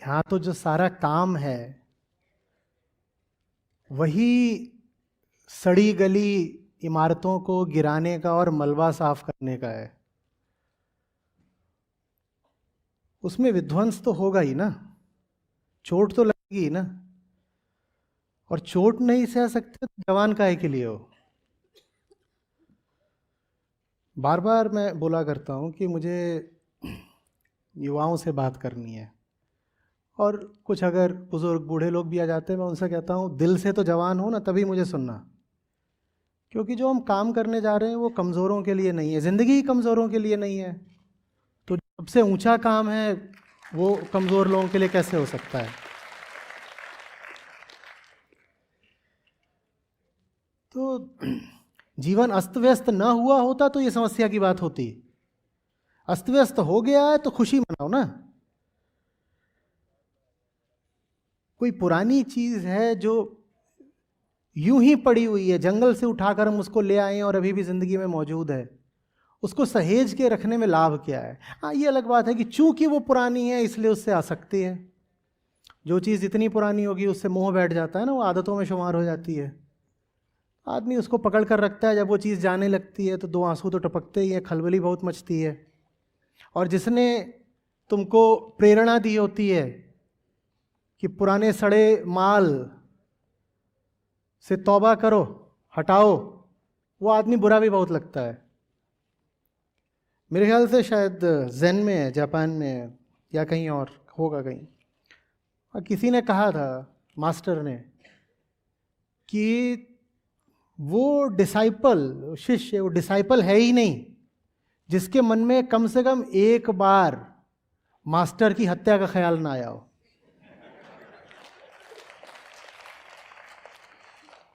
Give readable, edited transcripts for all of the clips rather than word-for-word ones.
यहाँ तो जो सारा काम है वही सड़ी गली इमारतों को गिराने का और मलबा साफ करने का है। उसमें विध्वंस तो होगा ही ना, चोट तो लगेगी ही ना। और चोट नहीं सह सकते तो जवान काहे के लिए हो। बार बार मैं बोला करता हूँ कि मुझे युवाओं से बात करनी है, और कुछ अगर बुजुर्ग बूढ़े लोग भी आ जाते हैं मैं उनसे कहता हूँ दिल से तो जवान हो ना, तभी मुझे सुनना। क्योंकि जो हम काम करने जा रहे हैं वो कमज़ोरों के लिए नहीं है, ज़िंदगी ही कमज़ोरों के लिए नहीं है। तो सबसे ऊंचा काम है वो कमज़ोर लोगों के लिए कैसे हो सकता है। तो जीवन अस्त व्यस्त ना हुआ होता तो ये समस्या की बात होती। अस्त व्यस्त हो गया है तो खुशी मनाओ ना। कोई पुरानी चीज़ है जो यूं ही पड़ी हुई है, जंगल से उठाकर हम उसको ले आए और अभी भी ज़िंदगी में मौजूद है, उसको सहेज के रखने में लाभ क्या है। हाँ, ये अलग बात है कि चूंकि वो पुरानी है इसलिए उससे आसक्ति है। जो चीज़ जितनी पुरानी होगी उससे मोह बैठ जाता है ना, वो आदतों में शुमार हो जाती है। आदमी उसको पकड़ कर रखता है, जब वो चीज़ जाने लगती है तो दो आंसू तो टपकते ही हैं, खलबली बहुत मचती है। और जिसने तुमको प्रेरणा दी होती है कि पुराने सड़े माल से तौबा करो, हटाओ, वो आदमी बुरा भी बहुत लगता है। मेरे ख्याल से शायद ज़ेन में है, जापान में है, या कहीं और होगा कहीं। और किसी ने कहा था, मास्टर ने, कि वो डिसाइपल, शिष्य, वो डिसाइपल है ही नहीं जिसके मन में कम से कम एक बार मास्टर की हत्या का ख्याल ना आया हो।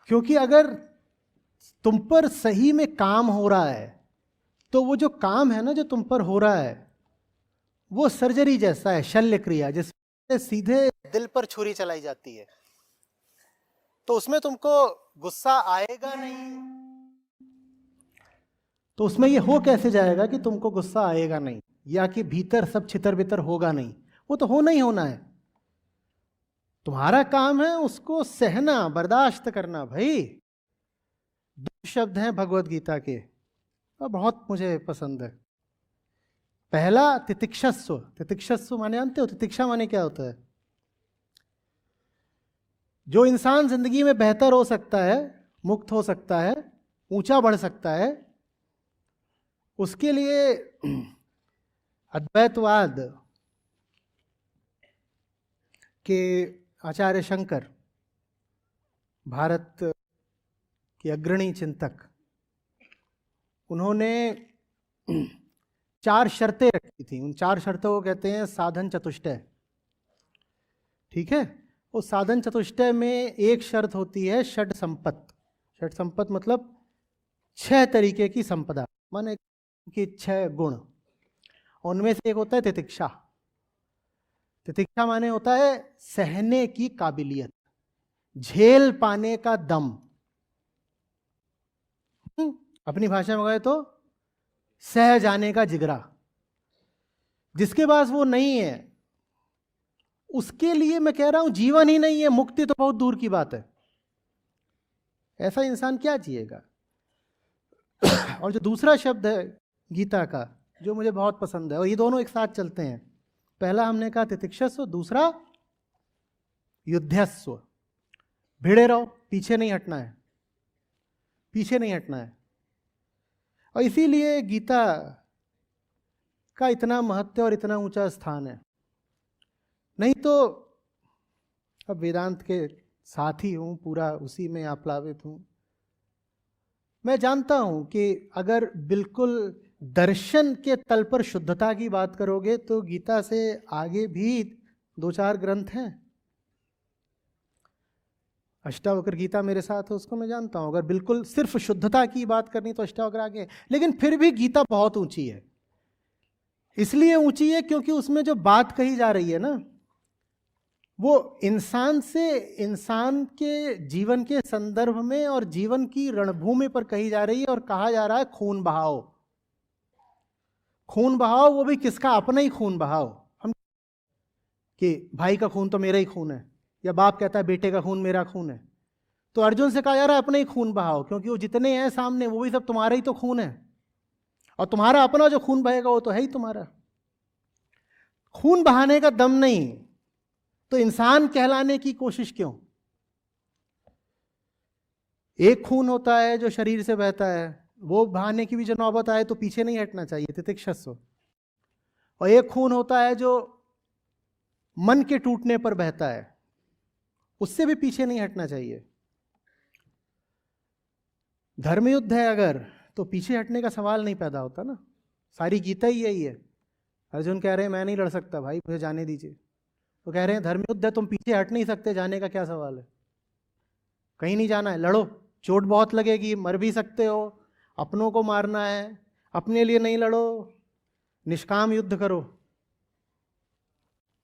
क्योंकि अगर तुम पर सही में काम हो रहा है तो वो जो काम है ना जो तुम पर हो रहा है वो सर्जरी जैसा है, शल्य क्रिया, जिसमें सीधे दिल पर छुरी चलाई जाती है। तो उसमें तुमको गुस्सा आएगा नहीं, तो उसमें ये हो कैसे जाएगा कि तुमको गुस्सा आएगा नहीं, या कि भीतर सब छितर बितर होगा नहीं। वो तो होना ही होना है। तुम्हारा काम है उसको सहना, बर्दाश्त करना। भाई, दो शब्द हैं भगवत गीता के और बहुत मुझे पसंद है। पहला तितिक्षस्व। तितिक्षस्व माने जानते हो? तितिक्षा माने क्या होता है? जो इंसान जिंदगी में बेहतर हो सकता है, मुक्त हो सकता है, ऊंचा बढ़ सकता है, उसके लिए अद्वैतवाद के आचार्य शंकर, भारत के अग्रणी चिंतक, उन्होंने 4 शर्तें रखी थी। उन 4 शर्तों को कहते हैं साधन चतुष्टय। ठीक है? उस साधन चतुष्टय में एक शर्त होती है षड संपत। षड संपत मतलब 6 तरीके की संपदा, माने कि 6 गुण। उनमें से एक होता है तितिक्षा। तितिक्षा माने होता है सहने की काबिलियत, झेल पाने का दम। अपनी भाषा में कहे तो सह जाने का जिगरा। जिसके पास वो नहीं है उसके लिए मैं कह रहा हूं जीवन ही नहीं है, मुक्ति तो बहुत दूर की बात है। ऐसा इंसान क्या जिएगा। और जो दूसरा शब्द है गीता का जो मुझे बहुत पसंद है, और ये दोनों एक साथ चलते हैं। पहला हमने कहा तितिक्षस्व, दूसरा युद्धस्व। भिड़े रहो, पीछे नहीं हटना है, पीछे नहीं हटना है। और इसीलिए गीता का इतना महत्व और इतना ऊंचा स्थान है। नहीं तो अब वेदांत के साथ ही हूं, पूरा उसी में आप्लावित हूं। मैं जानता हूं कि अगर बिल्कुल दर्शन के तल पर शुद्धता की बात करोगे तो गीता से आगे भी 2-4 ग्रंथ हैं। अष्टावक्र गीता मेरे साथ है, उसको मैं जानता हूं। अगर बिल्कुल सिर्फ शुद्धता की बात करनी तो अष्टावक्र आगे है। लेकिन फिर भी गीता बहुत ऊंची है। इसलिए ऊंची है क्योंकि उसमें जो बात कही जा रही है ना, वो इंसान से, इंसान के जीवन के संदर्भ में और जीवन की रणभूमि पर कही जा रही है। और कहा जा रहा है खून बहाओ, खून बहाओ, वो भी किसका? अपना ही खून बहाओ। हम कि भाई का खून तो मेरा ही खून है, या बाप कहता है बेटे का खून मेरा खून है। तो अर्जुन से कहा जा रहा है अपने ही खून बहाओ, क्योंकि वो जितने हैं सामने वो भी सब तुम्हारा ही तो खून है, और तुम्हारा अपना जो खून बहेगा वो तो है ही तुम्हारा। खून बहाने का दम नहीं तो इंसान कहलाने की कोशिश क्यों? एक खून होता है जो शरीर से बहता है, वो बहाने की भी जो नौबत आए तो पीछे नहीं हटना चाहिए, तितिक्षस्व। और एक खून होता है जो मन के टूटने पर बहता है, उससे भी पीछे नहीं हटना चाहिए। धर्म युद्ध है अगर, तो पीछे हटने का सवाल नहीं पैदा होता ना। सारी गीता ही यही है। अर्जुन कह रहे हैं मैं नहीं लड़ सकता भाई, मुझे जाने दीजिए। तो कह रहे हैं धर्म युद्ध है, तुम पीछे हट नहीं सकते, जाने का क्या सवाल है? कहीं नहीं जाना है, लड़ो, चोट बहुत लगेगी, मर भी सकते हो, अपनों को मारना है, अपने लिए नहीं लड़ो, निष्काम युद्ध करो।